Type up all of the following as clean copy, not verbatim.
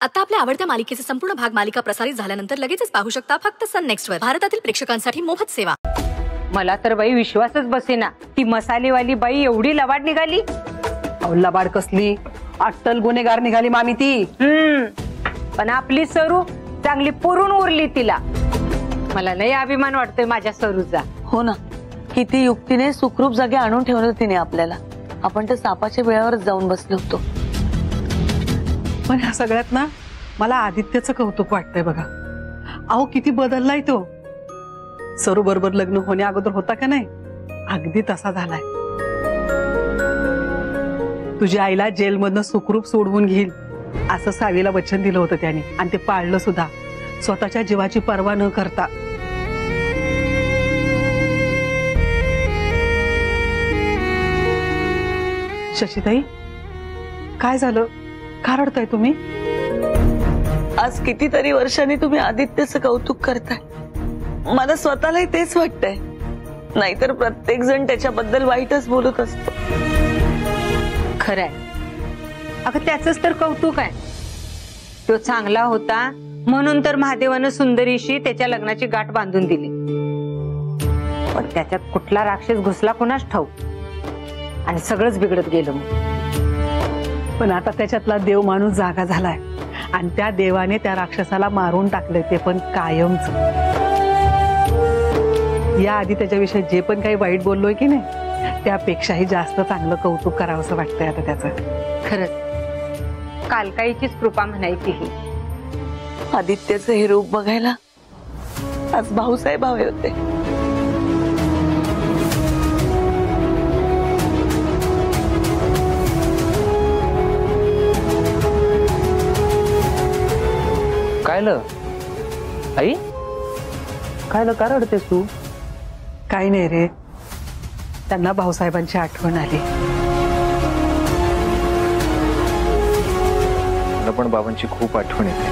आता आपल्या आवडत्या मालिकेचे संपूर्ण भाग मालिका प्रसारित झाल्यानंतर लगेचच पाहू शकता फक्त सन नेक्स्ट वर. भारतातील प्रेक्षकांसाठी मोफत सेवा. मला तर बाई विश्वासच बसेना. ती मसालेवाली बाई एवढी लबाड निघाली. लबाड कसली, अट्टल गुन्हेगार निघाली मामी ती. पण आपली सरू चांगली पुरून उरली तिला. मला लय अभिमान वाटतोय माझ्या सरूचा. हो ना, किती युक्तीने सुखरूप जागे आणून ठेवलं तिने आपल्याला. आपण तर सापाच्या वेळावरच जाऊन बसलो होतो. पण ह्या सगळ्यात ना मला आदित्यचं कौतुक वाटतंय बघा. अहो किती बदललाय तो. सरू बरोबर लग्न होण्या अगोदर होता का नाही, अगदी तसा झालाय. तुझ्या आईला जेलमधनं सुखरूप सोडवून घेईल असं सावीला वचन दिलं होतं त्याने, आणि ते पाळलं सुद्धा, स्वतःच्या जीवाची पर्वा न करता. शशीताई, काय झालं? का रडताय तुम्ही? आज कितीतरी वर्षांनी तुम्ही आदित्यचं कौतुक करताय. मला स्वतःलाही तेच वाटतंय. नाहीतर प्रत्येक जण त्याच्याबद्दल वाईटच बोलत असतो. खरंय. अगं त्याचंच तर कौतुक आहे. तो चांगला होता म्हणून तर महादेवानं सुंदरीशी त्याच्या लग्नाची गाठ बांधून दिली. पण त्याच्यात कुठला राक्षस घुसला कोणास ठाऊक, आणि सगळंच बिघडत गेलं. पण आता त्याच्यातला देव माणूस जागा झालाय, आणि त्या देवाने त्या राक्षसाला मारून टाकले, ते पण कायमच. या आधी त्याच्याविषयी जे पण काही वाईट बोललोय की नाही, त्यापेक्षाही जास्त चांगलं कौतुक करावंसं वाटतंय आता त्याचं. खरंच कालकाईचीच कृपा म्हणायची ही. आदित्यचं हे रूप बघायला आज भाऊसाहेब हवे होते. कायलं आई, कायलं का रडतेस तू? काही नाही रे, त्यांना भाऊसाहेबांची आठवण आली. मला पण बाबांची खूप आठवण येते.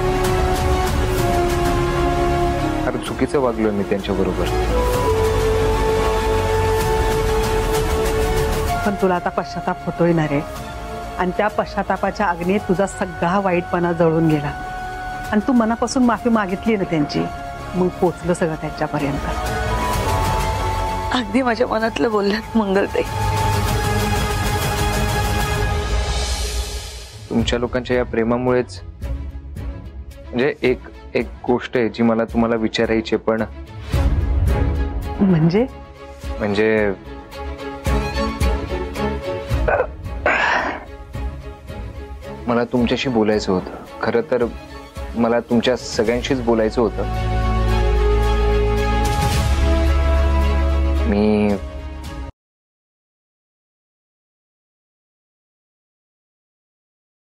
अरे चुकीचं वागलोय मी त्यांच्या बरोबर. पण तुला आता पश्चाताप होतोय ना रे, आणि त्या पश्चातापाच्या अग्नीत तुझा सगळा वाईटपणा जळून गेला, आणि तू मनापासून माफी मागितली ना त्यांची, मग पोचलं सगळं त्यांच्यापर्यंत. अगदी माझ्या मनातलं बोलल्यात मंगलताई. तुमच्या लोकांच्या या प्रेमामुळेच, म्हणजे एक गोष्ट आहे जी मला तुम्हाला विचारायची, पण म्हणजे मला तुमच्याशी बोलायचं होतं. खरं तर मला तुमच्या सगळ्यांशीच बोलायचं होतं. मी